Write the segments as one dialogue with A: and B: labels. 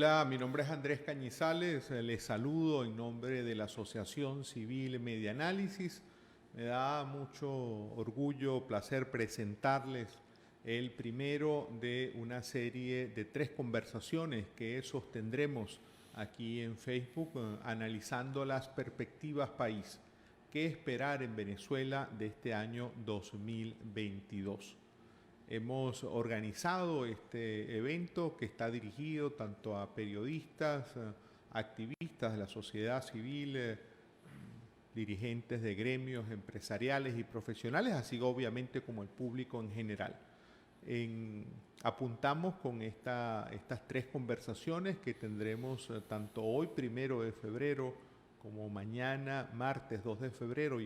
A: Hola, mi nombre es Andrés Cañizales, les saludo en nombre de la Asociación Civil Media Análisis. Me da mucho orgullo, placer presentarles el primero de una serie de 3 conversaciones que sostendremos aquí en Facebook analizando las perspectivas país. ¿Qué esperar en Venezuela de este año 2022? Hemos organizado este evento que está dirigido tanto a periodistas, activistas de la sociedad civil, dirigentes de gremios empresariales y profesionales, así obviamente como el público en general. Apuntamos con estas 3 conversaciones que tendremos tanto hoy, 1 de febrero, como mañana, martes 2 de febrero,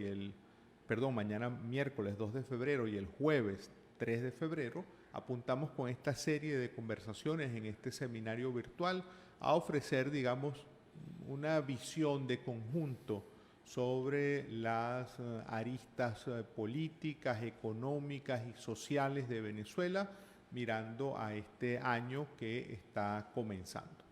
A: mañana miércoles 2 de febrero y el jueves 3 de febrero, apuntamos con esta serie de conversaciones en este seminario virtual a ofrecer, digamos, una visión de conjunto sobre las aristas políticas, económicas y sociales de Venezuela, mirando a este año que está comenzando.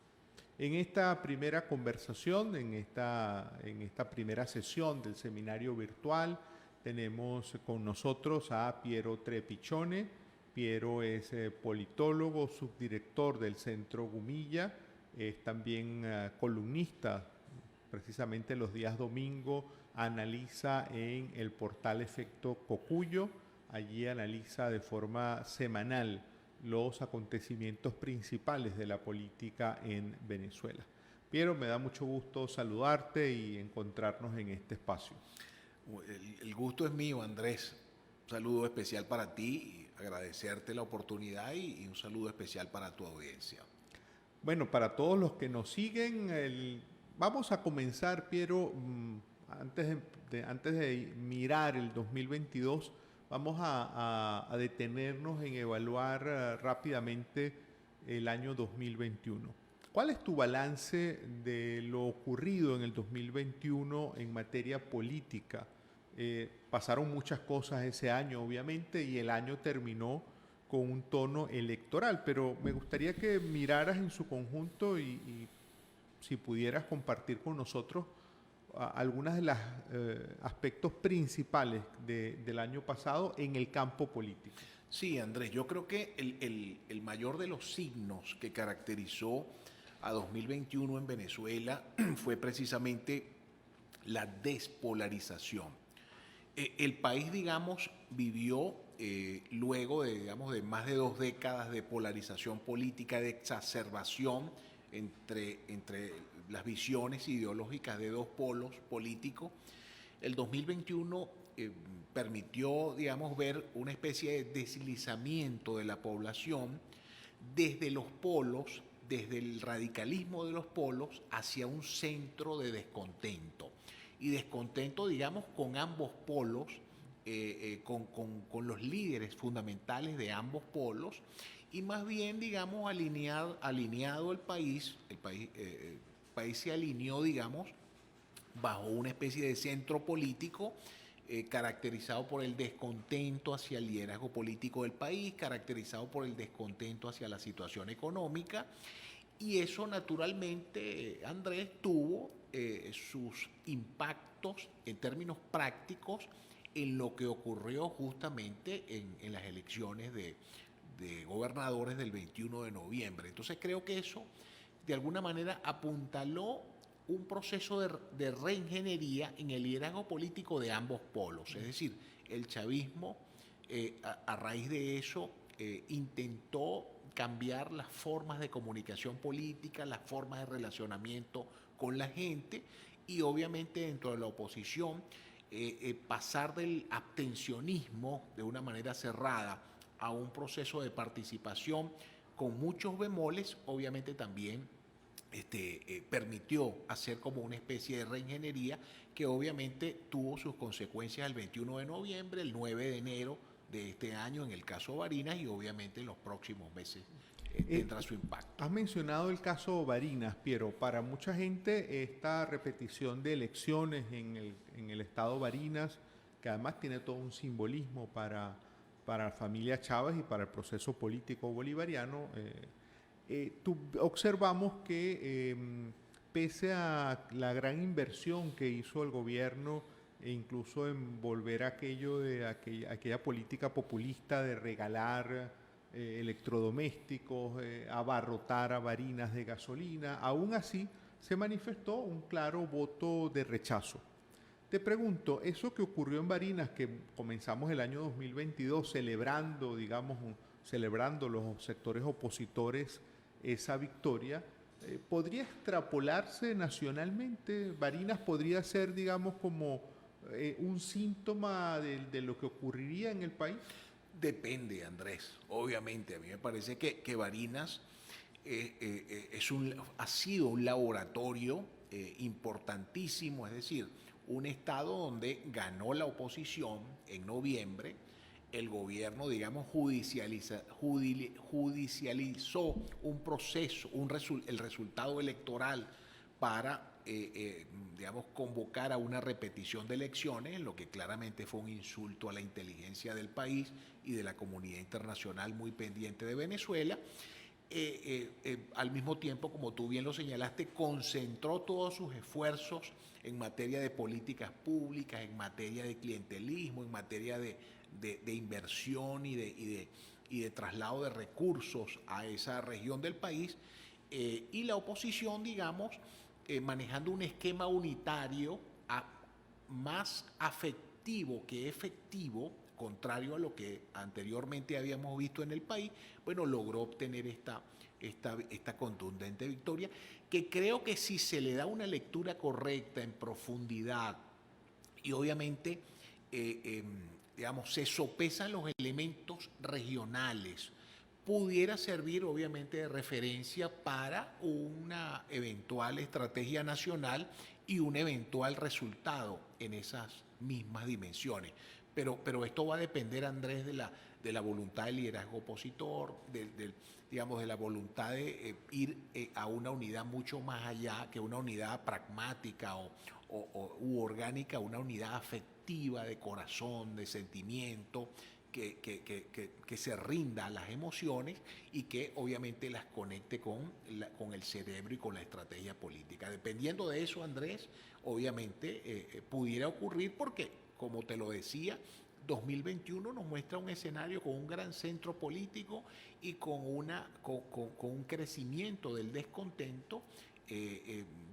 A: En esta primera conversación, en esta primera sesión del seminario virtual, tenemos con nosotros a Piero Trepichone. Piero es politólogo, subdirector del Centro Gumilla, es también columnista, precisamente los días domingo analiza en el portal Efecto Cocuyo. Allí analiza de forma semanal los acontecimientos principales de la política en Venezuela. Piero, me da mucho gusto saludarte y encontrarnos en este espacio.
B: El gusto es mío, Andrés. Un saludo especial para ti, agradecerte la oportunidad y un saludo especial para tu audiencia.
A: Bueno, para todos los que nos siguen, vamos a comenzar, Piero, antes de mirar el 2022, vamos a detenernos en evaluar rápidamente el año 2021. ¿Cuál es tu balance de lo ocurrido en el 2021 en materia política? Pasaron muchas cosas ese año, obviamente, y el año terminó con un tono electoral, pero me gustaría que miraras en su conjunto y si pudieras compartir con nosotros algunas de los aspectos principales del año pasado en el campo político.
B: Sí, Andrés, yo creo que el mayor de los signos que caracterizó a 2021 en Venezuela fue precisamente la despolarización. El país, digamos, vivió luego de más de 2 décadas de polarización política, de exacerbación entre las visiones ideológicas de 2 polos políticos. El 2021 permitió, digamos, ver una especie de deslizamiento de la población desde los polos, desde el radicalismo de los polos hacia un centro de descontento. Y descontento, digamos, con ambos polos, con los líderes fundamentales de ambos polos, y más bien, digamos, alineado el país se alineó, digamos, bajo una especie de centro político caracterizado por el descontento hacia el liderazgo político del país, caracterizado por el descontento hacia la situación económica, y eso naturalmente, Andrés, tuvo sus impactos en términos prácticos en lo que ocurrió justamente en las elecciones de gobernadores del 21 de noviembre. Entonces creo que eso de alguna manera apuntaló un proceso de reingeniería en el liderazgo político de ambos polos. Es decir, el chavismo a raíz de eso intentó cambiar las formas de comunicación política, las formas de relacionamiento con la gente, y obviamente dentro de la oposición pasar del abstencionismo de una manera cerrada a un proceso de participación con muchos bemoles, obviamente también permitió hacer como una especie de reingeniería que obviamente tuvo sus consecuencias el 21 de noviembre, el 9 de enero de este año en el caso Barinas, y obviamente en los próximos meses tendrá su impacto.
A: Has mencionado el caso Barinas, Piero. Para mucha gente esta repetición de elecciones en el estado Barinas, que además tiene todo un simbolismo para la familia Chávez y para el proceso político bolivariano, Observamos que pese a la gran inversión que hizo el gobierno e incluso en volver a aquella política populista de regalar electrodomésticos, abarrotar a varinas de gasolina, aún así se manifestó un claro voto de rechazo. Te pregunto, eso que ocurrió en Barinas, que comenzamos el año 2022 celebrando, digamos, celebrando los sectores opositores esa victoria, ¿podría extrapolarse nacionalmente? ¿Barinas podría ser, digamos, como un síntoma de lo que ocurriría en el país?
B: Depende, Andrés. Obviamente, a mí me parece que Barinas ha sido un laboratorio importantísimo, es decir, un estado donde ganó la oposición en noviembre, el gobierno, digamos, judicializó un proceso, el resultado electoral para, digamos, convocar a una repetición de elecciones, lo que claramente fue un insulto a la inteligencia del país y de la comunidad internacional muy pendiente de Venezuela. Al mismo tiempo, como tú bien lo señalaste, concentró todos sus esfuerzos en materia de políticas públicas, en materia de clientelismo, en materia de inversión y de traslado de recursos a esa región del país, y la oposición, digamos, manejando un esquema unitario más afectivo que efectivo, contrario a lo que anteriormente habíamos visto en el país, bueno, logró obtener esta contundente victoria, que creo que si se le da una lectura correcta, en profundidad, y obviamente, digamos, se sopesan los elementos regionales, pudiera servir obviamente de referencia para una eventual estrategia nacional y un eventual resultado en esas mismas dimensiones. Pero esto va a depender, Andrés, de la voluntad del liderazgo opositor, digamos, de la voluntad de ir a una unidad mucho más allá que una unidad pragmática u orgánica, una unidad afectiva, de corazón, de sentimiento, que se rinda a las emociones y que obviamente las conecte con el cerebro y con la estrategia política. Dependiendo de eso, Andrés, obviamente pudiera ocurrir porque, como te lo decía, 2021 nos muestra un escenario con un gran centro político y con un crecimiento del descontento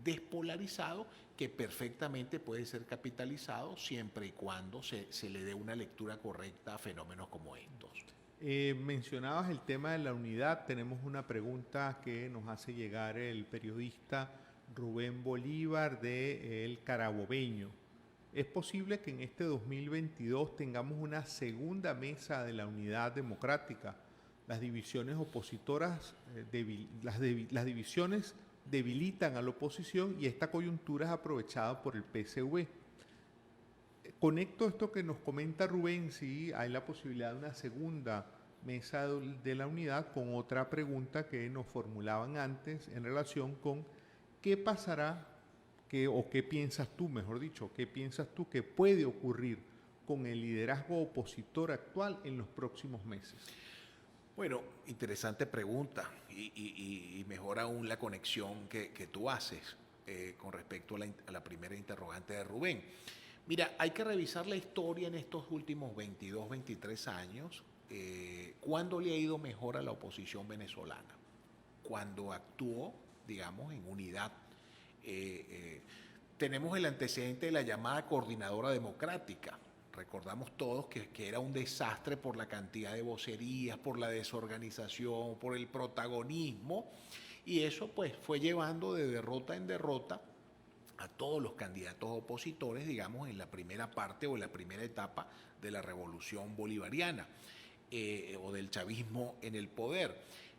B: despolarizado, que perfectamente puede ser capitalizado siempre y cuando se le dé una lectura correcta a fenómenos como estos.
A: Mencionabas el tema de la unidad. Tenemos una pregunta que nos hace llegar el periodista Rubén Bolívar de El Carabobeño. ¿Es posible que en este 2022 tengamos una segunda mesa de la unidad democrática? Las divisiones opositoras, las divisiones debilitan a la oposición y esta coyuntura es aprovechada por el PSV. Conecto esto que nos comenta Rubén, si hay la posibilidad de una segunda mesa de la unidad, con otra pregunta que nos formulaban antes en relación con qué pasará, o qué piensas tú, mejor dicho, qué piensas tú que puede ocurrir con el liderazgo opositor actual en los próximos meses.
B: Bueno, interesante pregunta y mejor aún la conexión que tú haces con respecto a la primera interrogante de Rubén. Mira, hay que revisar la historia en estos últimos 22, 23 años. ¿Cuándo le ha ido mejor a la oposición venezolana? Cuando actuó, digamos, en unidad. Tenemos el antecedente de la llamada Coordinadora Democrática. Recordamos todos que era un desastre por la cantidad de vocerías, por la desorganización, por el protagonismo, y eso pues fue llevando de derrota en derrota a todos los candidatos opositores, digamos, en la primera parte o en la primera etapa de la revolución bolivariana o del chavismo en el poder.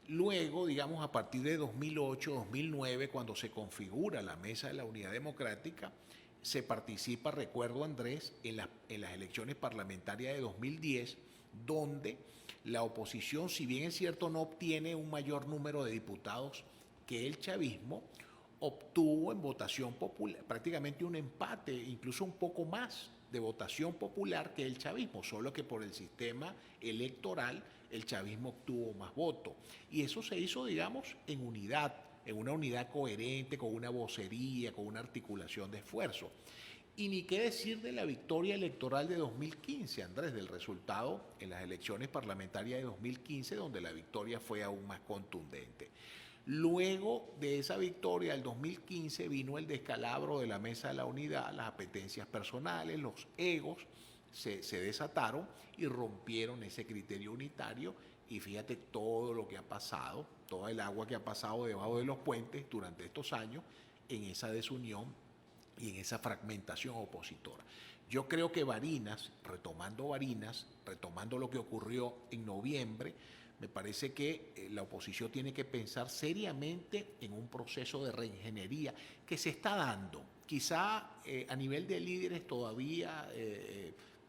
B: Luego, digamos, a partir de 2008, 2009, cuando se configura la Mesa de la Unidad Democrática, se participa, recuerdo, Andrés, en las elecciones parlamentarias de 2010, donde la oposición, si bien es cierto, no obtiene un mayor número de diputados que el chavismo, obtuvo en votación popular prácticamente un empate, incluso un poco más de votación popular que el chavismo, solo que por el sistema electoral el chavismo obtuvo más votos. Y eso se hizo, digamos, en unidad, en una unidad coherente, con una vocería, con una articulación de esfuerzo. Y ni qué decir de la victoria electoral de 2015, Andrés, del resultado en las elecciones parlamentarias de 2015, donde la victoria fue aún más contundente. Luego de esa victoria del 2015 vino el descalabro de la Mesa de la Unidad, las apetencias personales, los egos se desataron y rompieron ese criterio unitario. Y fíjate todo lo que ha pasado, toda el agua que ha pasado debajo de los puentes durante estos años en esa desunión y en esa fragmentación opositora. Yo creo que Barinas, retomando lo que ocurrió en noviembre, me parece que la oposición tiene que pensar seriamente en un proceso de reingeniería que se está dando. Quizá a nivel de líderes todavía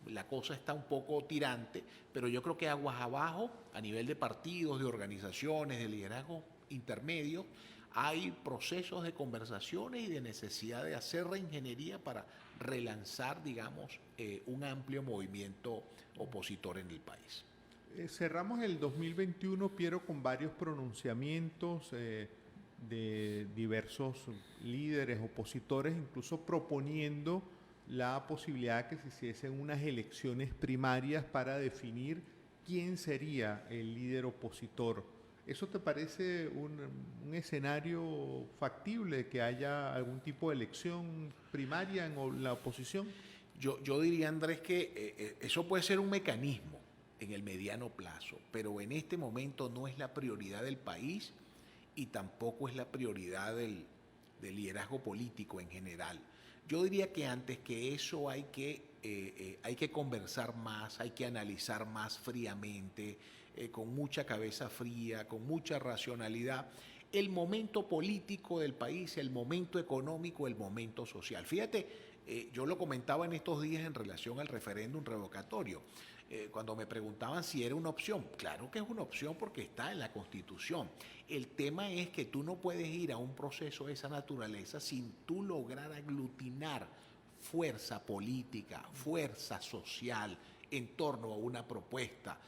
B: la cosa está un poco tirante, pero yo creo que aguas abajo, a nivel de partidos, de organizaciones, de liderazgo intermedio, hay procesos de conversaciones y de necesidad de hacer reingeniería para relanzar, digamos, un amplio movimiento opositor en el país.
A: Cerramos el 2021, Piero, con varios pronunciamientos de diversos líderes opositores, incluso proponiendo la posibilidad de que se hiciesen unas elecciones primarias para definir quién sería el líder opositor. ¿Eso te parece un escenario factible, que haya algún tipo de elección primaria en la oposición?
B: Yo diría, Andrés, que eso puede ser un mecanismo en el mediano plazo, pero en este momento no es la prioridad del país y tampoco es la prioridad del liderazgo político en general. Yo diría que antes que eso hay que conversar más, hay que analizar más fríamente, con mucha cabeza fría, con mucha racionalidad, el momento político del país, el momento económico, el momento social. Fíjate, yo lo comentaba en estos días en relación al referéndum revocatorio. Cuando me preguntaban si era una opción, claro que es una opción porque está en la Constitución. El tema es que tú no puedes ir a un proceso de esa naturaleza sin tú lograr aglutinar fuerza política, fuerza social en torno a una propuesta.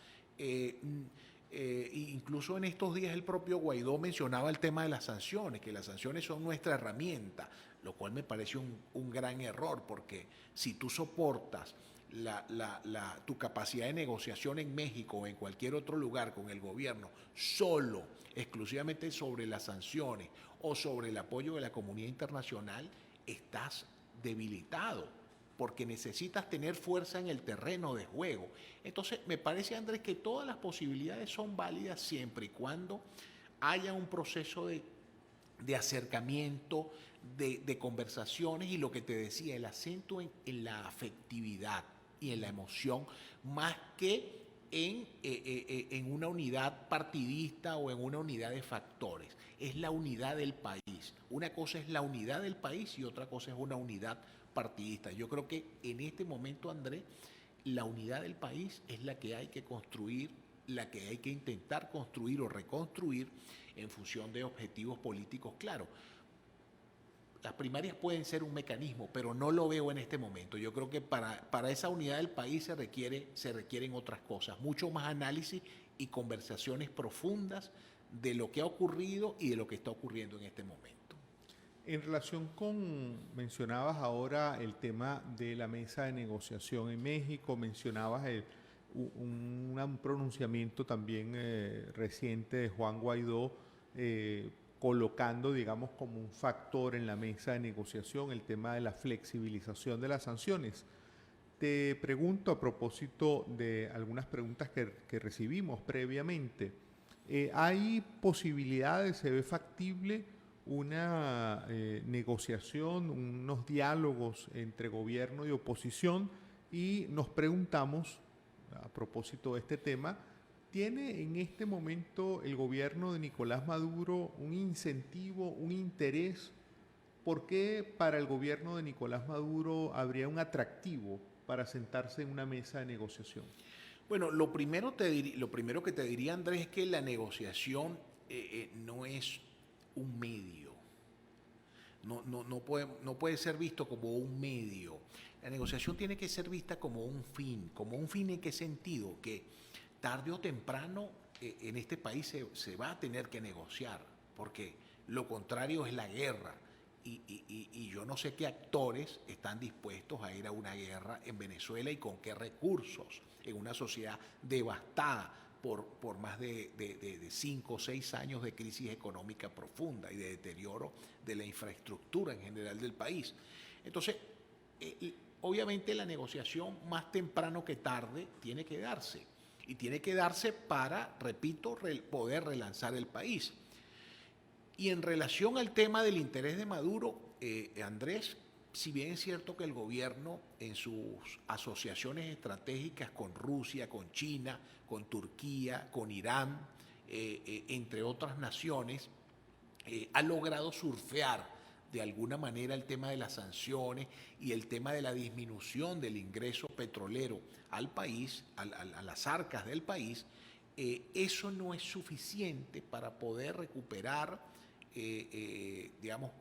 B: Incluso en estos días el propio Guaidó mencionaba el tema de las sanciones, que las sanciones son nuestra herramienta, lo cual me parece un gran error, porque si tú soportas tu capacidad de negociación en México o en cualquier otro lugar con el gobierno solo, exclusivamente sobre las sanciones o sobre el apoyo de la comunidad internacional, estás debilitado, porque necesitas tener fuerza en el terreno de juego. Entonces, me parece, Andrés, que todas las posibilidades son válidas siempre y cuando haya un proceso de acercamiento, de conversaciones, y lo que te decía, el acento en la afectividad y en la emoción, más que en una unidad partidista o en una unidad de factores. Es la unidad del país. Una cosa es la unidad del país y otra cosa es una unidad partidista. Yo creo que en este momento, Andrés, la unidad del país es la que hay que construir, la que hay que intentar construir o reconstruir en función de objetivos políticos claros. Las primarias pueden ser un mecanismo, pero no lo veo en este momento. Yo creo que para esa unidad del país se requieren otras cosas, mucho más análisis y conversaciones profundas de lo que ha ocurrido y de lo que está ocurriendo en este momento.
A: En relación con, mencionabas ahora el tema de la mesa de negociación en México, mencionabas un pronunciamiento también reciente de Juan Guaidó, colocando, digamos, como un factor en la mesa de negociación el tema de la flexibilización de las sanciones. Te pregunto, a propósito de algunas preguntas que recibimos previamente, ¿hay posibilidades, se ve factible una negociación, unos diálogos entre gobierno y oposición? Y nos preguntamos, a propósito de este tema, ¿tiene en este momento el gobierno de Nicolás Maduro un incentivo, un interés? ¿Por qué para el gobierno de Nicolás Maduro habría un atractivo para sentarse en una mesa de negociación?
B: Bueno, lo primero que te diría, Andrés, es que la negociación no es un medio. No puede ser visto como un medio. La negociación tiene que ser vista como un fin en qué sentido, que tarde o temprano en este país se va a tener que negociar, porque lo contrario es la guerra. Y yo no sé qué actores están dispuestos a ir a una guerra en Venezuela y con qué recursos, en una sociedad devastada por más de 5 o 6 años de crisis económica profunda y de deterioro de la infraestructura en general del país. Entonces, obviamente la negociación más temprano que tarde tiene que darse. Y tiene que darse para, repito, poder relanzar el país. Y en relación al tema del interés de Maduro, Andrés, si bien es cierto que el gobierno en sus asociaciones estratégicas con Rusia, con China, con Turquía, con Irán, entre otras naciones, ha logrado surfear de alguna manera el tema de las sanciones y el tema de la disminución del ingreso petrolero al país, a las arcas del país, eso no es suficiente para poder recuperar, digamos,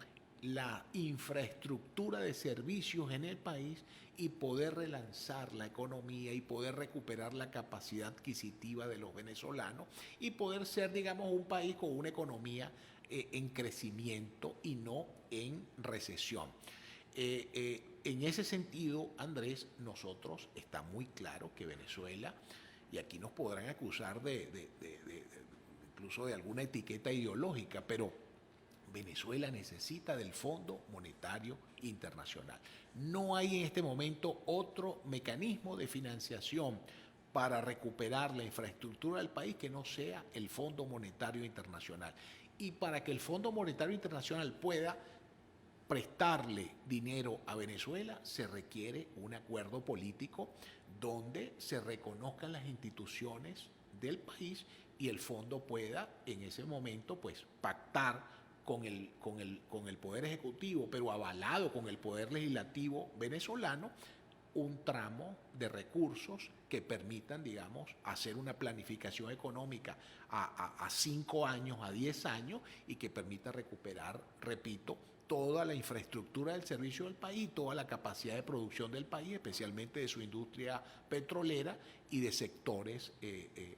B: la infraestructura de servicios en el país y poder relanzar la economía y poder recuperar la capacidad adquisitiva de los venezolanos y poder ser, digamos, un país con una economía en crecimiento y no en recesión. En ese sentido, Andrés, nosotros está muy claro que Venezuela, y aquí nos podrán acusar incluso de alguna etiqueta ideológica, pero Venezuela necesita del Fondo Monetario Internacional. No hay en este momento otro mecanismo de financiación para recuperar la infraestructura del país que no sea el Fondo Monetario Internacional. Y para que el Fondo Monetario Internacional pueda prestarle dinero a Venezuela, se requiere un acuerdo político donde se reconozcan las instituciones del país y el fondo pueda en ese momento pues pactar con el Poder Ejecutivo, pero avalado con el Poder Legislativo venezolano, un tramo de recursos que permitan, digamos, hacer una planificación económica a 5 años, a 10 años, y que permita recuperar, repito, toda la infraestructura del servicio del país, toda la capacidad de producción del país, especialmente de su industria petrolera y de sectores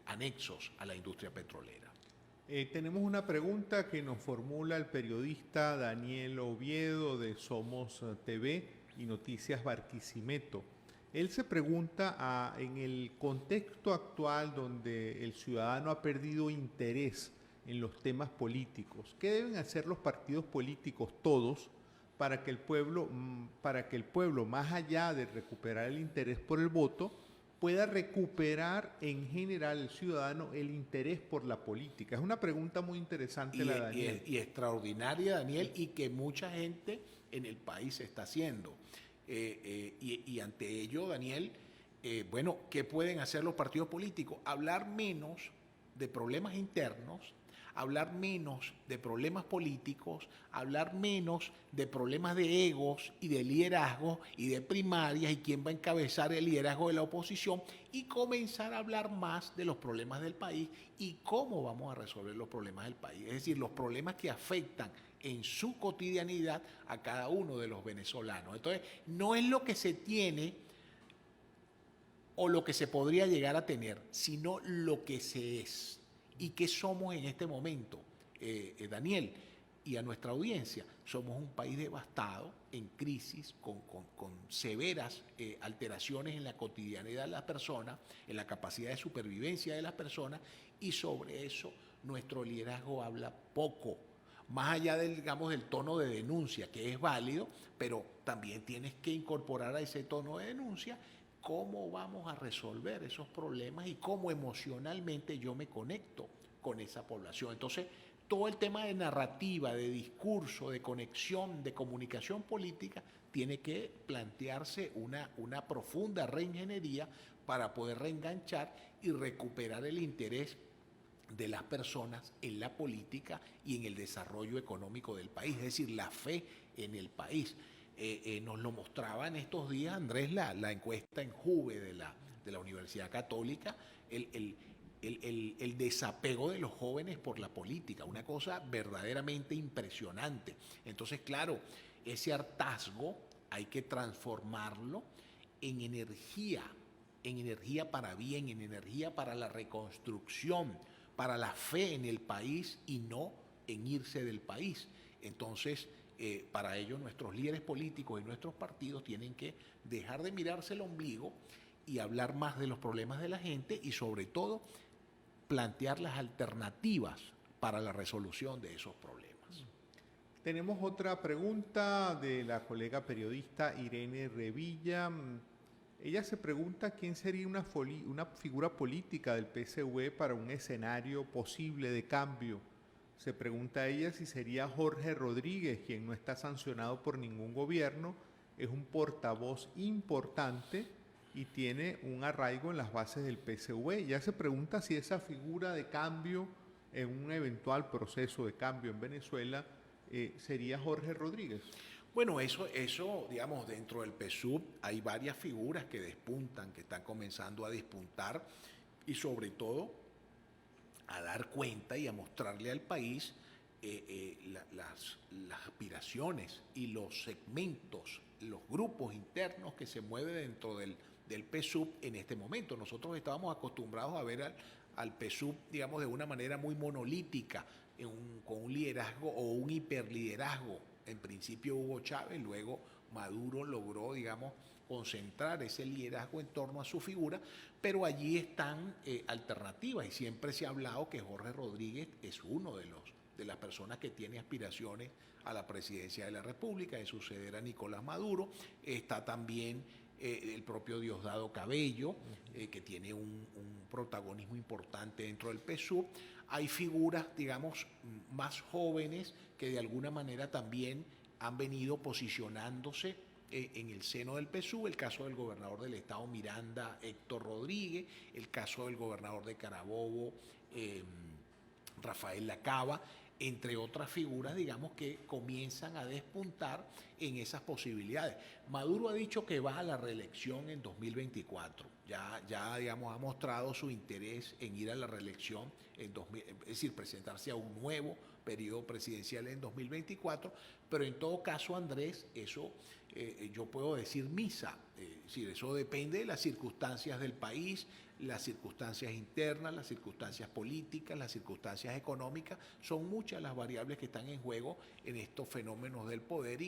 B: anexos a la industria petrolera.
A: Tenemos una pregunta que nos formula el periodista Daniel Oviedo de Somos TV y Noticias Barquisimeto. Él se pregunta, en el contexto actual donde el ciudadano ha perdido interés en los temas políticos, ¿qué deben hacer los partidos políticos todos para que el pueblo, más allá de recuperar el interés por el voto, pueda recuperar en general el ciudadano el interés por la política? Es una pregunta muy interesante la de Daniel.
B: Y extraordinaria, Daniel, y que mucha gente en el país está haciendo. Y ante ello, Daniel, bueno, ¿qué pueden hacer los partidos políticos? Hablar menos de problemas internos, hablar menos de problemas políticos, hablar menos de problemas de egos y de liderazgo y de primarias y quién va a encabezar el liderazgo de la oposición, y comenzar a hablar más de los problemas del país y cómo vamos a resolver los problemas del país. Es decir, los problemas que afectan en su cotidianidad a cada uno de los venezolanos. Entonces, no es lo que se tiene o lo que se podría llegar a tener, sino lo que se es. ¿Y qué somos en este momento, Daniel? Y a nuestra audiencia, somos un país devastado, en crisis, con severas alteraciones en la cotidianidad de las personas, en la capacidad de supervivencia de las personas, y sobre eso nuestro liderazgo habla poco. Más allá del, digamos, del tono de denuncia, que es válido, pero también tienes que incorporar a ese tono de denuncia cómo vamos a resolver esos problemas y cómo emocionalmente yo me conecto con esa población. Entonces, todo el tema de narrativa, de discurso, de conexión, de comunicación política, tiene que plantearse una profunda reingeniería para poder reenganchar y recuperar el interés de las personas en la política y en el desarrollo económico del país, es decir, la fe en el país. Nos lo mostraba en estos días, Andrés, la encuesta en Juve de la Universidad Católica, el desapego de los jóvenes por la política, una cosa verdaderamente impresionante. Entonces, claro, ese hartazgo hay que transformarlo en energía para bien, en energía para la reconstrucción, para la fe en el país y no en irse del país. Entonces, para ello nuestros líderes políticos y nuestros partidos tienen que dejar de mirarse el ombligo y hablar más de los problemas de la gente y sobre todo plantear las alternativas para la resolución de esos problemas.
A: Tenemos otra pregunta de la colega periodista Irene Revilla. Ella se pregunta quién sería una figura política del PSV para un escenario posible de cambio. Se pregunta ella si sería Jorge Rodríguez, quien no está sancionado por ningún gobierno, es un portavoz importante y tiene un arraigo en las bases del PSV. Ella se pregunta si esa figura de cambio en un eventual proceso de cambio en Venezuela sería Jorge Rodríguez.
B: Bueno, eso, digamos, dentro del PSUV hay varias figuras que despuntan, que están comenzando a despuntar y sobre todo a dar cuenta y a mostrarle al país las aspiraciones y los segmentos, los grupos internos que se mueven dentro del PSUV en este momento. Nosotros estábamos acostumbrados a ver al PSUV, digamos, de una manera muy monolítica, con un liderazgo o un hiperliderazgo. En principio Hugo Chávez, luego Maduro logró, digamos, concentrar ese liderazgo en torno a su figura, pero allí están alternativas y siempre se ha hablado que Jorge Rodríguez es uno de las personas que tiene aspiraciones a la presidencia de la República, de suceder a Nicolás Maduro. Está también el propio Diosdado Cabello, que tiene un protagonismo importante dentro del PSUV. Hay figuras, digamos, más jóvenes que de alguna manera también han venido posicionándose en el seno del PSUV, el caso del gobernador del estado Miranda, Héctor Rodríguez, el caso del gobernador de Carabobo, Rafael Lacaba, entre otras figuras, digamos, que comienzan a despuntar en esas posibilidades. Maduro ha dicho que va a la reelección en 2024. Ya digamos, ha mostrado su interés en ir a la reelección, es decir, presentarse a un nuevo periodo presidencial en 2024, pero en todo caso, Andrés, eso yo puedo decir misa, es decir, eso depende de las circunstancias del país, las circunstancias internas, las circunstancias políticas, las circunstancias económicas, son muchas las variables que están en juego en estos fenómenos del poder,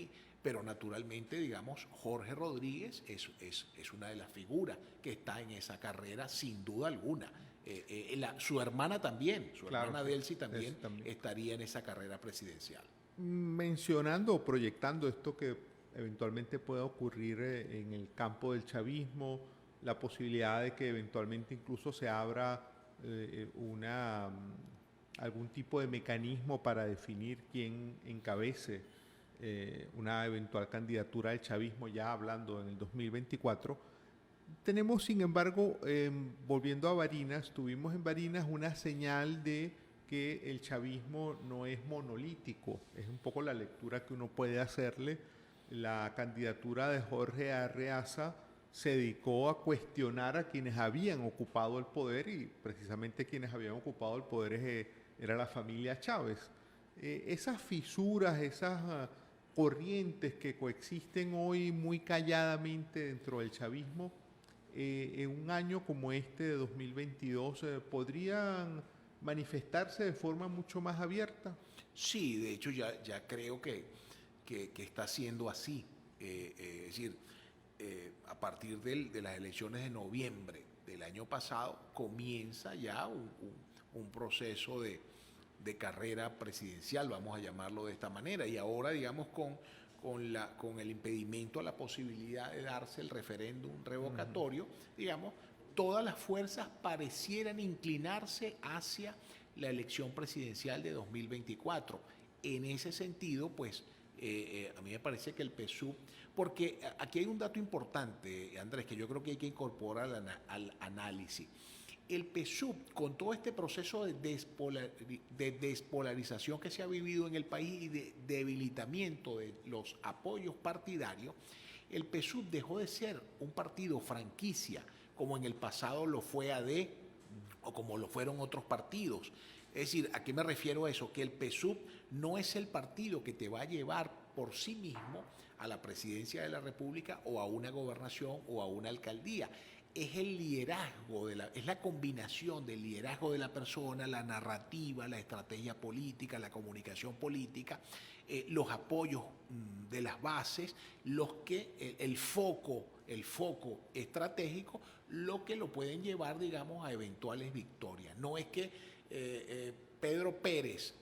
B: pero naturalmente, digamos, Jorge Rodríguez es una de las figuras que está en esa carrera sin duda alguna. Su hermana también, hermana Delcy también estaría en esa carrera presidencial.
A: Mencionando o proyectando esto que eventualmente pueda ocurrir en el campo del chavismo, la posibilidad de que eventualmente incluso se abra algún tipo de mecanismo para definir quién encabece una eventual candidatura al chavismo, ya hablando en el 2024. Tenemos, sin embargo, volviendo a Barinas, tuvimos en Barinas una señal de que el chavismo no es monolítico, es un poco la lectura que uno puede hacerle. La candidatura de Jorge Arreaza se dedicó a cuestionar a quienes habían ocupado el poder y precisamente quienes habían ocupado el poder era la familia Chávez. Esas fisuras, esas corrientes que coexisten hoy muy calladamente dentro del chavismo, en un año como este de 2022, ¿podrían manifestarse de forma mucho más abierta?
B: Sí, de hecho ya creo que está siendo así. Es decir, a partir de las elecciones de noviembre del año pasado comienza ya un proceso de carrera presidencial, vamos a llamarlo de esta manera, y ahora, digamos, con el impedimento a la posibilidad de darse el referéndum revocatorio, digamos, todas las fuerzas parecieran inclinarse hacia la elección presidencial de 2024. En ese sentido, pues, a mí me parece que el PSUV, porque aquí hay un dato importante, Andrés, que yo creo que hay que incorporar al análisis. El PSUV, con todo este proceso de despolarización que se ha vivido en el país y de debilitamiento de los apoyos partidarios, el PSUV dejó de ser un partido franquicia, como en el pasado lo fue AD o como lo fueron otros partidos. Es decir, ¿a qué me refiero a eso? Que el PSUV no es el partido que te va a llevar por sí mismo a la presidencia de la República o a una gobernación o a una alcaldía. Es el liderazgo, es la combinación del liderazgo de la persona, la narrativa, la estrategia política, la comunicación política, los apoyos de las bases, los que el foco estratégico, lo que lo pueden llevar, digamos, a eventuales victorias. No es que Pedro Pérez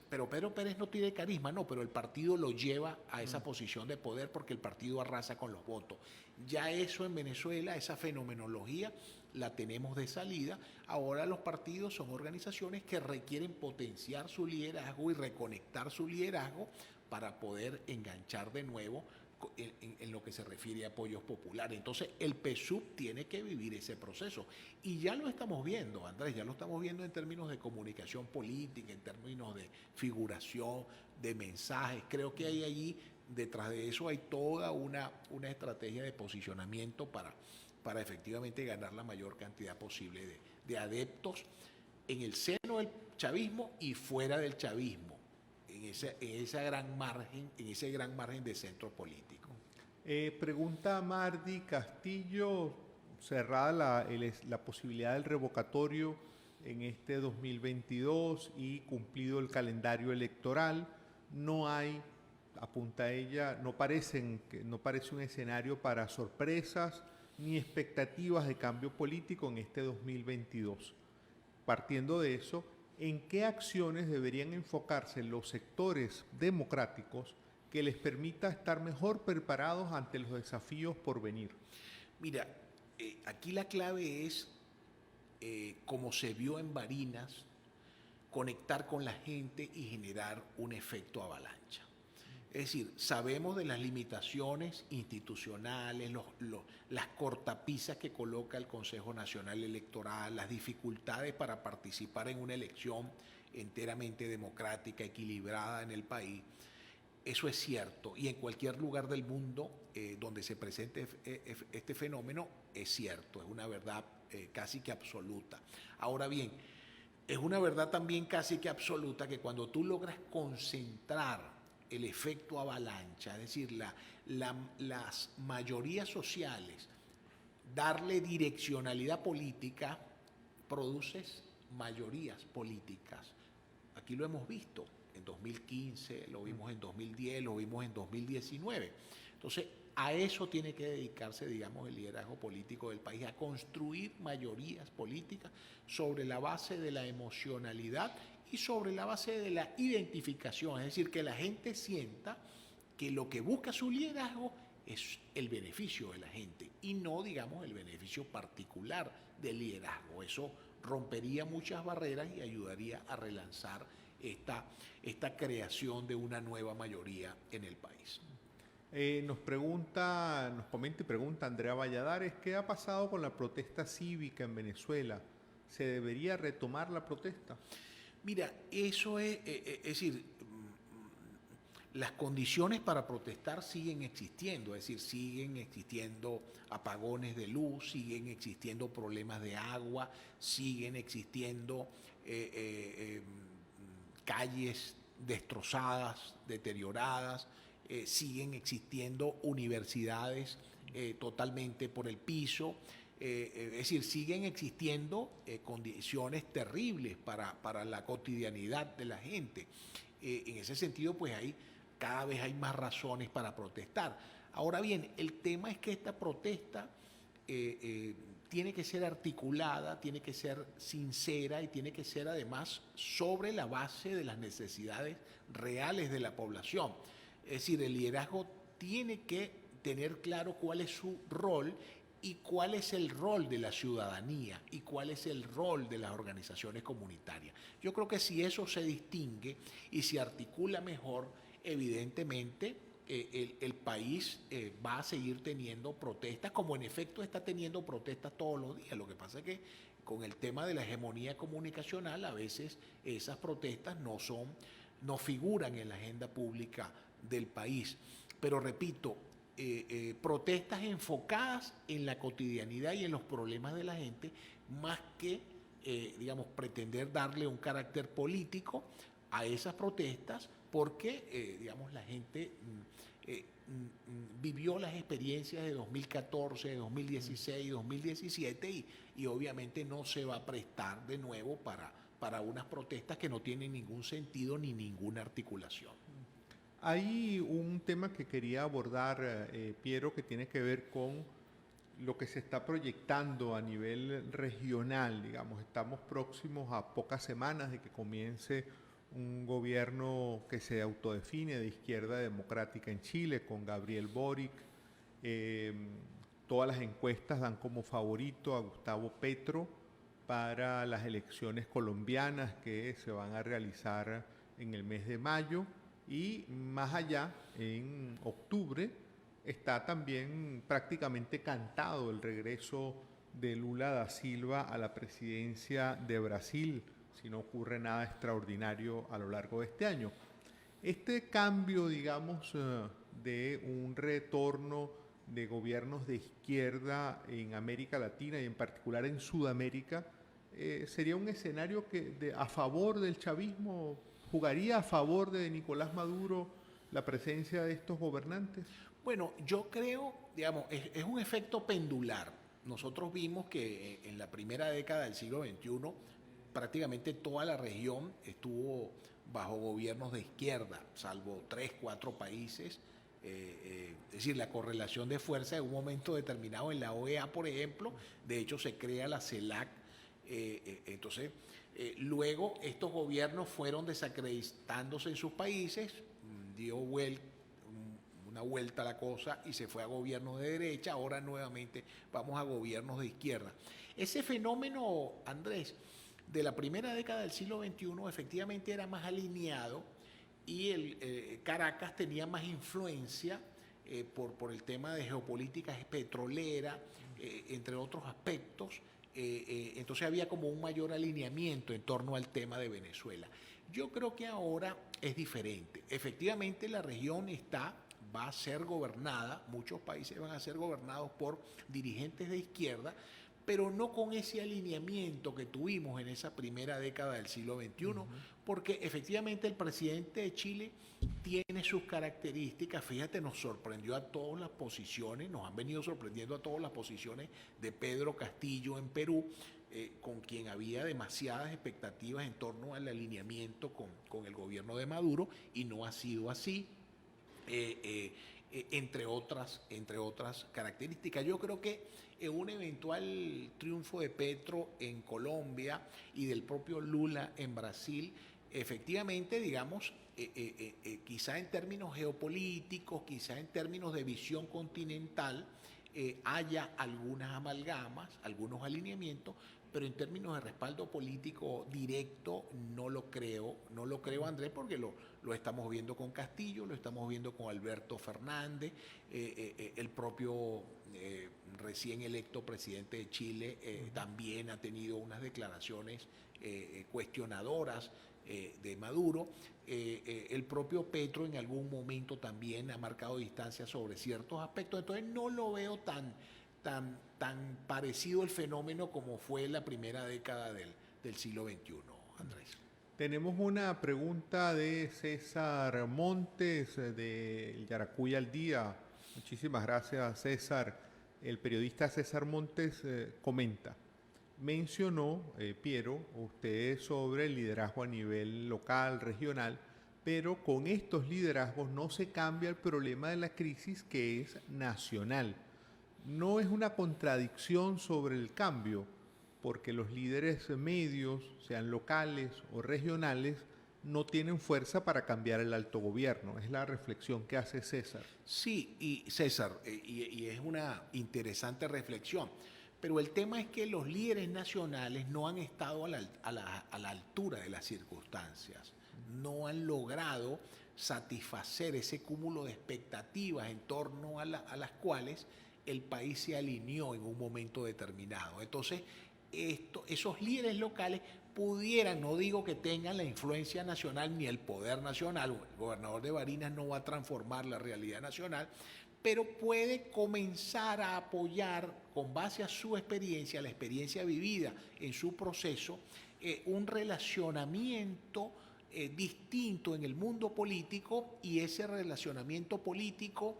B: no tiene carisma, no, pero el partido lo lleva a esa posición de poder porque el partido arrasa con los votos. Ya eso en Venezuela, esa fenomenología, la tenemos de salida. Ahora los partidos son organizaciones que requieren potenciar su liderazgo y reconectar su liderazgo para poder enganchar de nuevo en lo que se refiere a apoyos populares. Entonces el PSUV tiene que vivir ese proceso y ya lo estamos viendo, Andrés, ya lo estamos viendo en términos de comunicación política, en términos de figuración, de mensajes. Creo que hay allí, detrás de eso hay toda una estrategia de posicionamiento para efectivamente ganar la mayor cantidad posible de adeptos en el seno del chavismo y fuera del chavismo. En ese gran margen de centro político.
A: Pregunta Mardi Castillo, cerrada la posibilidad del revocatorio en este 2022 y cumplido el calendario electoral, no hay, apunta ella, no parece un escenario para sorpresas ni expectativas de cambio político en este 2022. Partiendo de eso, ¿en qué acciones deberían enfocarse los sectores democráticos que les permita estar mejor preparados ante los desafíos por venir?
B: Mira, aquí la clave es, como se vio en Barinas, conectar con la gente y generar un efecto avalancha. Es decir, sabemos de las limitaciones institucionales, las cortapisas que coloca el Consejo Nacional Electoral, las dificultades para participar en una elección enteramente democrática, equilibrada en el país. Eso es cierto, y en cualquier lugar del mundo donde se presente este fenómeno es cierto, es una verdad casi que absoluta. Ahora bien, es una verdad también casi que absoluta que cuando tú logras concentrar el efecto avalancha, es decir, las mayorías sociales, darle direccionalidad política, produces mayorías políticas. Aquí lo hemos visto en 2015, lo vimos en 2010, lo vimos en 2019. Entonces, a eso tiene que dedicarse, digamos, el liderazgo político del país, a construir mayorías políticas sobre la base de la emocionalidad y sobre la base de la identificación, es decir, que la gente sienta que lo que busca su liderazgo es el beneficio de la gente y no, digamos, el beneficio particular del liderazgo. Eso rompería muchas barreras y ayudaría a relanzar esta creación de una nueva mayoría en el país.
A: Nos comenta y pregunta Andrea Valladares, ¿qué ha pasado con la protesta cívica en Venezuela? ¿Se debería retomar la protesta?
B: Mira, eso es decir, las condiciones para protestar siguen existiendo, es decir, siguen existiendo apagones de luz, siguen existiendo problemas de agua, siguen existiendo calles destrozadas, deterioradas, siguen existiendo universidades totalmente por el piso. Es decir, siguen existiendo condiciones terribles para la cotidianidad de la gente. En ese sentido, pues cada vez hay más razones para protestar. Ahora bien, el tema es que esta protesta tiene que ser articulada, tiene que ser sincera y tiene que ser además sobre la base de las necesidades reales de la población. Es decir, el liderazgo tiene que tener claro cuál es su rol y cuál es el rol de la ciudadanía y cuál es el rol de las organizaciones comunitarias. Yo creo que si eso se distingue y se articula mejor, evidentemente el país va a seguir teniendo protestas, como en efecto está teniendo protestas todos los días. Lo que pasa es que con el tema de la hegemonía comunicacional, a veces esas protestas no figuran en la agenda pública del país. Pero repito, protestas enfocadas en la cotidianidad y en los problemas de la gente, más que, digamos, pretender darle un carácter político a esas protestas, porque, digamos, la gente vivió las experiencias de 2014, de 2016, 2017 y obviamente no se va a prestar de nuevo para unas protestas que no tienen ningún sentido ni ninguna articulación.
A: Hay un tema que quería abordar, Piero, que tiene que ver con lo que se está proyectando a nivel regional. Digamos, estamos próximos a pocas semanas de que comience un gobierno que se autodefine de izquierda democrática en Chile, con Gabriel Boric. Todas las encuestas dan como favorito a Gustavo Petro para las elecciones colombianas que se van a realizar en el mes de mayo, y más allá, en octubre, está también prácticamente cantado el regreso de Lula da Silva a la presidencia de Brasil, si no ocurre nada extraordinario a lo largo de este año. Este cambio, digamos, de un retorno de gobiernos de izquierda en América Latina y en particular en Sudamérica, sería un escenario que a favor del chavismo, ¿jugaría a favor de Nicolás Maduro la presencia de estos gobernantes?
B: Bueno, yo creo, digamos, es un efecto pendular. Nosotros vimos que en la primera década del siglo XXI prácticamente toda la región estuvo bajo gobiernos de izquierda, salvo 3, 4 países. Es decir, la correlación de fuerza en un momento determinado en la OEA, por ejemplo, de hecho se crea la CELAC. Entonces, luego estos gobiernos fueron desacreditándose en sus países, dio una vuelta a la cosa y se fue a gobiernos de derecha, ahora nuevamente vamos a gobiernos de izquierda. Ese fenómeno, Andrés, de la primera década del siglo XXI efectivamente era más alineado y Caracas tenía más influencia por el tema de geopolítica petrolera, entre otros aspectos. Entonces había como un mayor alineamiento en torno al tema de Venezuela. Yo creo que ahora es diferente. Efectivamente la región va a ser gobernada, muchos países van a ser gobernados por dirigentes de izquierda, pero no con ese alineamiento que tuvimos en esa primera década del siglo XXI, porque efectivamente el presidente de Chile tiene sus características. Fíjate, nos sorprendió a todas las posiciones, nos han venido sorprendiendo a todas las posiciones de Pedro Castillo en Perú, con quien había demasiadas expectativas en torno al alineamiento con el gobierno de Maduro, y no ha sido así. Entre otras características. Yo creo que un eventual triunfo de Petro en Colombia y del propio Lula en Brasil, efectivamente, digamos, quizá en términos geopolíticos, quizá en términos de visión continental, haya algunas amalgamas, algunos alineamientos, pero en términos de respaldo político directo no lo creo, Andrés, porque lo estamos viendo con Castillo, lo estamos viendo con Alberto Fernández, el propio recién electo presidente de Chile también ha tenido unas declaraciones cuestionadoras de Maduro. El propio Petro en algún momento también ha marcado distancia sobre ciertos aspectos, entonces no lo veo tan parecido el fenómeno como fue la primera década del siglo XXI, Andrés.
A: Tenemos una pregunta de César Montes de Yaracuy al Día. Muchísimas gracias, César. El periodista César Montes comenta: mencionó, Piero, usted sobre el liderazgo a nivel local, regional, pero con estos liderazgos no se cambia el problema de la crisis, que es nacional. No es una contradicción sobre el cambio, porque los líderes medios, sean locales o regionales, no tienen fuerza para cambiar el alto gobierno. Es la reflexión que hace César.
B: Sí, y César, y es una interesante reflexión, pero el tema es que los líderes nacionales no han estado a la altura de las circunstancias, no han logrado satisfacer ese cúmulo de expectativas en torno a las cuales el país se alineó en un momento determinado. Entonces, esos líderes locales pudieran, no digo que tengan la influencia nacional ni el poder nacional, el gobernador de Barinas no va a transformar la realidad nacional, pero puede comenzar a apoyar, con base a su experiencia, la experiencia vivida en su proceso, un relacionamiento distinto en el mundo político, y ese relacionamiento político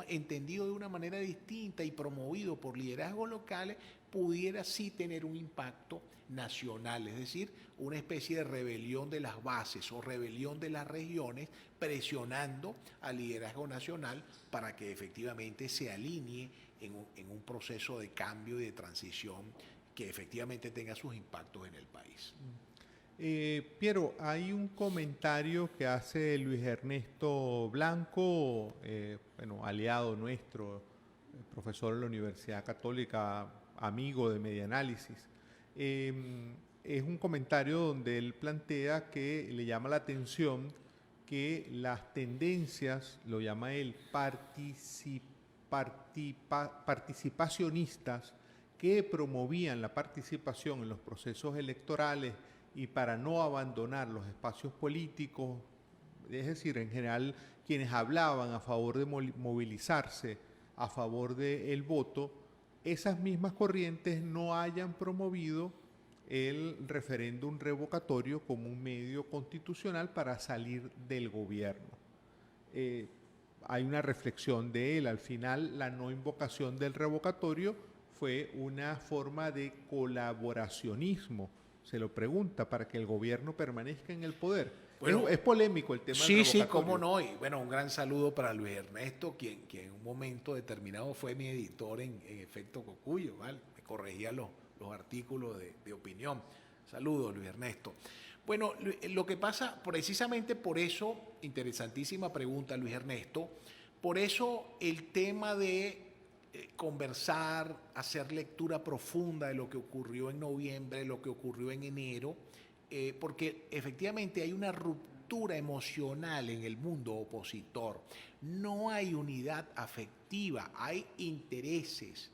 B: entendido de una manera distinta y promovido por liderazgos locales pudiera sí tener un impacto nacional, es decir, una especie de rebelión de las bases o rebelión de las regiones, presionando al liderazgo nacional para que efectivamente se alinee en un proceso de cambio y de transición que efectivamente tenga sus impactos en el país.
A: Piero, hay un comentario que hace Luis Ernesto Blanco, aliado nuestro, profesor de la Universidad Católica, amigo de Medianálisis. Es un comentario donde él plantea que le llama la atención que las tendencias, lo llama él, participacionistas, que promovían la participación en los procesos electorales y para no abandonar los espacios políticos, es decir, en general quienes hablaban a favor de movilizarse, a favor del voto, esas mismas corrientes no hayan promovido el referéndum revocatorio como un medio constitucional para salir del gobierno. Hay una reflexión de él, al final la no invocación del revocatorio fue una forma de colaboracionismo, se lo pregunta, para que el gobierno permanezca en el poder. Bueno, es polémico el tema del revocatorio.
B: Sí, cómo no. Y bueno, un gran saludo para Luis Ernesto, quien en un momento determinado fue mi editor en Efecto Cocuyo, ¿vale? Me corregía los artículos de opinión. Saludos, Luis Ernesto. Bueno, lo que pasa, precisamente por eso, interesantísima pregunta, Luis Ernesto, por eso el tema de conversar, hacer lectura profunda de lo que ocurrió en noviembre, lo que ocurrió en enero, porque efectivamente hay una ruptura emocional en el mundo opositor. No hay unidad afectiva, hay intereses.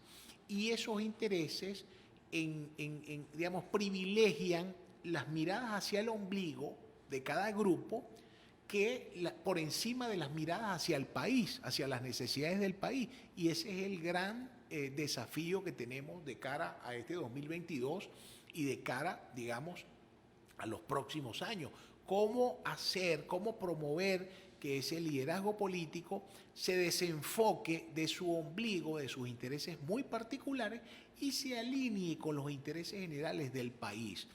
B: Y esos intereses, digamos, privilegian las miradas hacia el ombligo de cada grupo por encima de las miradas hacia el país, hacia las necesidades del país. Y ese es el gran desafío que tenemos de cara a este 2022 y de cara, digamos, a los próximos años. ¿Cómo promover que ese liderazgo político se desenfoque de su ombligo, de sus intereses muy particulares y se alinee con los intereses generales del país?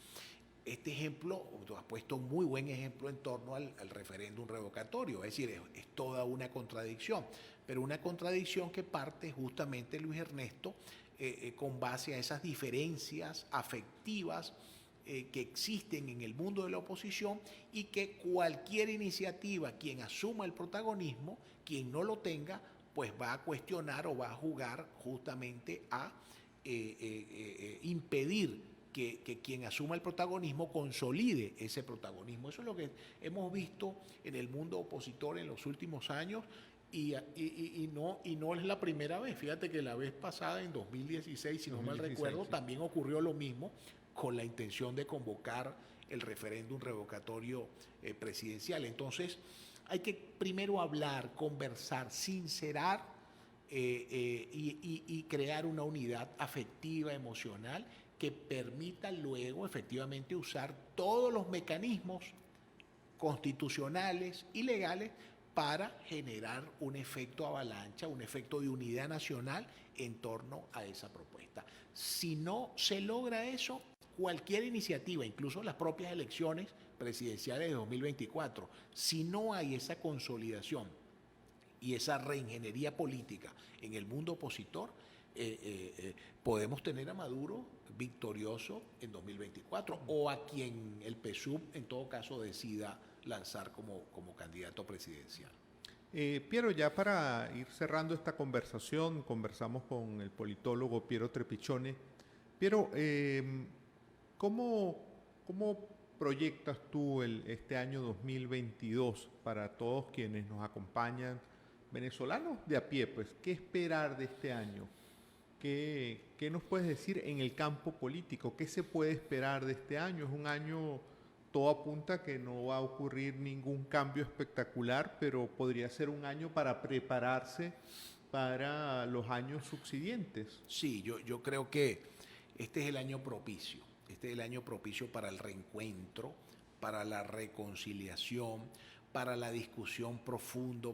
B: Este ejemplo, tú has puesto un muy buen ejemplo en torno al referéndum revocatorio, es decir, es toda una contradicción, pero una contradicción que parte justamente, Luis Ernesto, con base a esas diferencias afectivas que existen en el mundo de la oposición, y que cualquier iniciativa, quien asuma el protagonismo, quien no lo tenga, pues va a cuestionar o va a jugar justamente a impedir que quien asuma el protagonismo consolide ese protagonismo. Eso es lo que hemos visto en el mundo opositor en los últimos años y no es la primera vez. Fíjate que la vez pasada, en 2016, si no mal recuerdo, sí, también ocurrió lo mismo con la intención de convocar el referéndum revocatorio presidencial. Entonces, hay que primero hablar, conversar, sincerar y crear una unidad afectiva, emocional, que permita luego efectivamente usar todos los mecanismos constitucionales y legales para generar un efecto avalancha, un efecto de unidad nacional en torno a esa propuesta. Si no se logra eso, cualquier iniciativa, incluso las propias elecciones presidenciales de 2024, si no hay esa consolidación y esa reingeniería política en el mundo opositor, podemos tener a Maduro victorioso en 2024 o a quien el PSUV en todo caso decida lanzar como candidato presidencial.
A: Piero, ya para ir cerrando esta conversación, conversamos con el politólogo Piero Trepichone. Piero, ¿cómo proyectas tú este año 2022 para todos quienes nos acompañan, venezolanos de a pie? Pues, ¿qué esperar de este año? ¿Qué nos puedes decir en el campo político? ¿Qué se puede esperar de este año? Es un año, todo apunta que no va a ocurrir ningún cambio espectacular, pero podría ser un año para prepararse para los años subsiguientes.
B: Sí, yo creo que este es el año propicio. Este es el año propicio para el reencuentro, para la reconciliación, para la discusión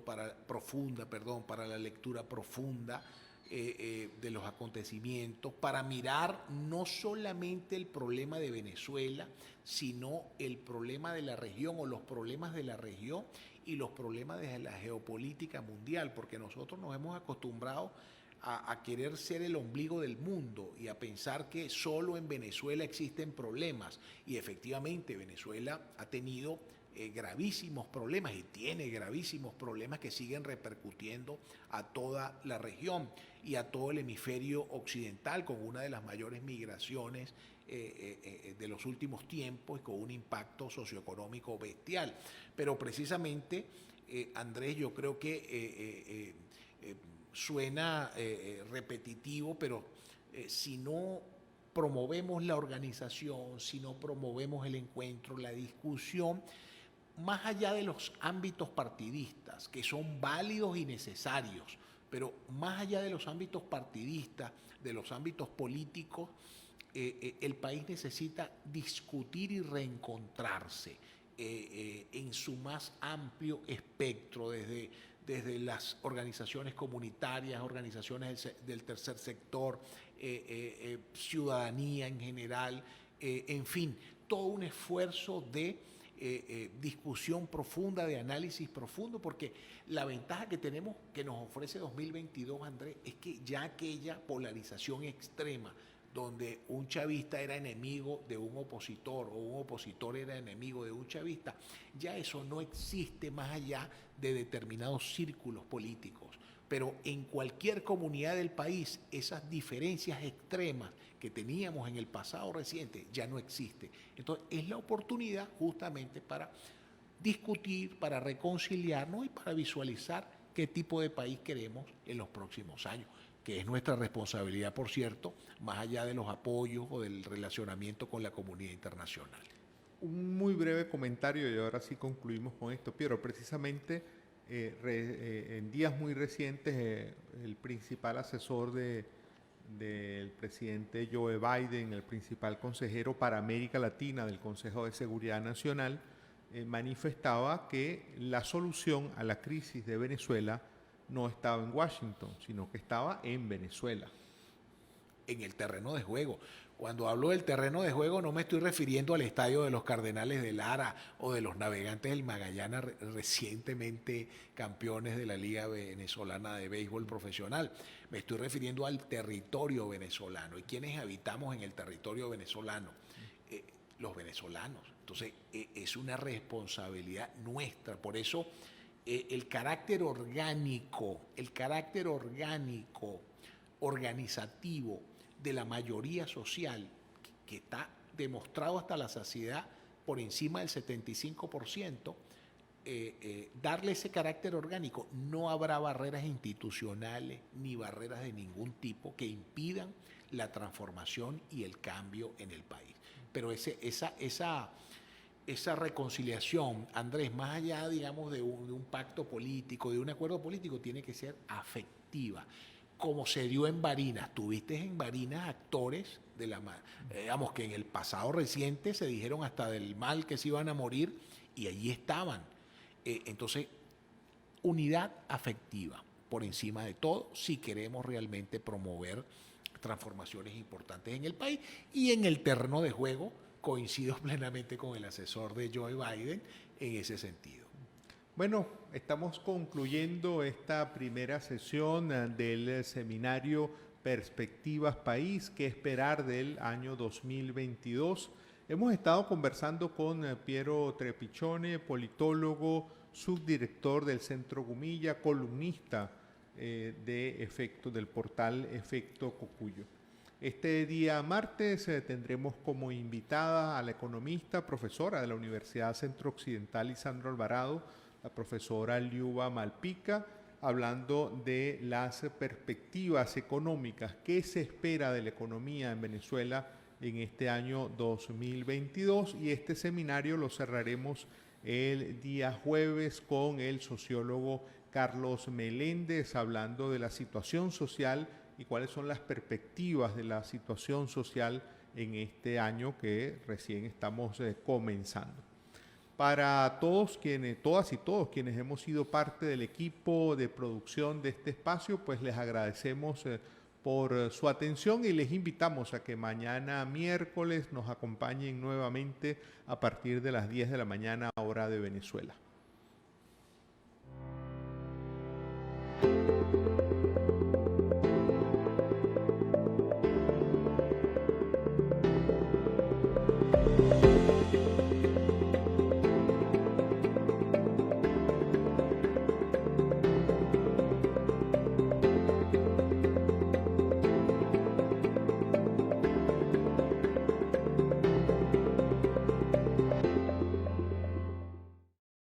B: para la lectura profunda de los acontecimientos, para mirar no solamente el problema de Venezuela, sino el problema de la región o los problemas de la región y los problemas de la geopolítica mundial, porque nosotros nos hemos acostumbrado a querer ser el ombligo del mundo y a pensar que solo en Venezuela existen problemas. Y efectivamente Venezuela ha tenido gravísimos problemas y tiene gravísimos problemas que siguen repercutiendo a toda la región y a todo el hemisferio occidental, con una de las mayores migraciones de los últimos tiempos y con un impacto socioeconómico bestial. Pero precisamente, Andrés, yo creo que suena repetitivo, pero si no promovemos la organización, si no promovemos el encuentro, la discusión, más allá de los ámbitos partidistas, que son válidos y necesarios, pero más allá de los ámbitos partidistas, de los ámbitos políticos, el país necesita discutir y reencontrarse en su más amplio espectro, desde las organizaciones comunitarias, organizaciones del tercer sector, ciudadanía en general, en fin, todo un esfuerzo de discusión profunda, de análisis profundo, porque la ventaja que tenemos, que nos ofrece 2022, Andrés, es que ya aquella polarización extrema, donde un chavista era enemigo de un opositor o un opositor era enemigo de un chavista, ya eso no existe más allá de determinados círculos políticos. Pero en cualquier comunidad del país, esas diferencias extremas que teníamos en el pasado reciente ya no existen. Entonces, es la oportunidad justamente para discutir, para reconciliarnos y para visualizar qué tipo de país queremos en los próximos años, que es nuestra responsabilidad, por cierto, más allá de los apoyos o del relacionamiento con la comunidad internacional.
A: Un muy breve comentario y ahora sí concluimos con esto, Piero. Precisamente en días muy recientes el principal asesor del presidente Joe Biden, el principal consejero para América Latina del Consejo de Seguridad Nacional, manifestaba que la solución a la crisis de Venezuela no estaba en Washington, sino que estaba en Venezuela.
B: En el terreno de juego. Cuando hablo del terreno de juego no me estoy refiriendo al estadio de los Cardenales de Lara o de los Navegantes del Magallanes, recientemente campeones de la Liga Venezolana de Béisbol Profesional. Me estoy refiriendo al territorio venezolano. ¿Y quiénes habitamos en el territorio venezolano? Los venezolanos. Entonces, es una responsabilidad nuestra. Por eso, el carácter orgánico, organizativo de la mayoría social, que está demostrado hasta la saciedad por encima del 75%, darle ese carácter orgánico. No habrá barreras institucionales ni barreras de ningún tipo que impidan la transformación y el cambio en el país. Pero esa reconciliación, Andrés, más allá, digamos, de un pacto político, de un acuerdo político, tiene que ser afectiva, como se dio en Barinas. Tuviste en Barinas actores digamos que en el pasado reciente se dijeron hasta del mal que se iban a morir y allí estaban. Entonces, unidad afectiva por encima de todo, si queremos realmente promover transformaciones importantes en el país. Y en el terreno de juego coincido plenamente con el asesor de Joe Biden en ese sentido.
A: Bueno, estamos concluyendo esta primera sesión del seminario Perspectivas País, ¿qué esperar del año 2022? Hemos estado conversando con Piero Trepichone, politólogo, subdirector del Centro Gumilla, columnista del portal Efecto Cocuyo. Este día martes tendremos como invitada a la economista, profesora de la Universidad Centro Occidental Lisandro Alvarado, la profesora Liuba Malpica, hablando de las perspectivas económicas, qué se espera de la economía en Venezuela en este año 2022, y este seminario lo cerraremos el día jueves con el sociólogo Carlos Meléndez, hablando de la situación social y cuáles son las perspectivas de la situación social en este año que recién estamos comenzando. Para todos quienes, todas y todos quienes hemos sido parte del equipo de producción de este espacio, pues les agradecemos por su atención y les invitamos a que mañana miércoles nos acompañen nuevamente a partir de las 10 de la mañana hora de Venezuela.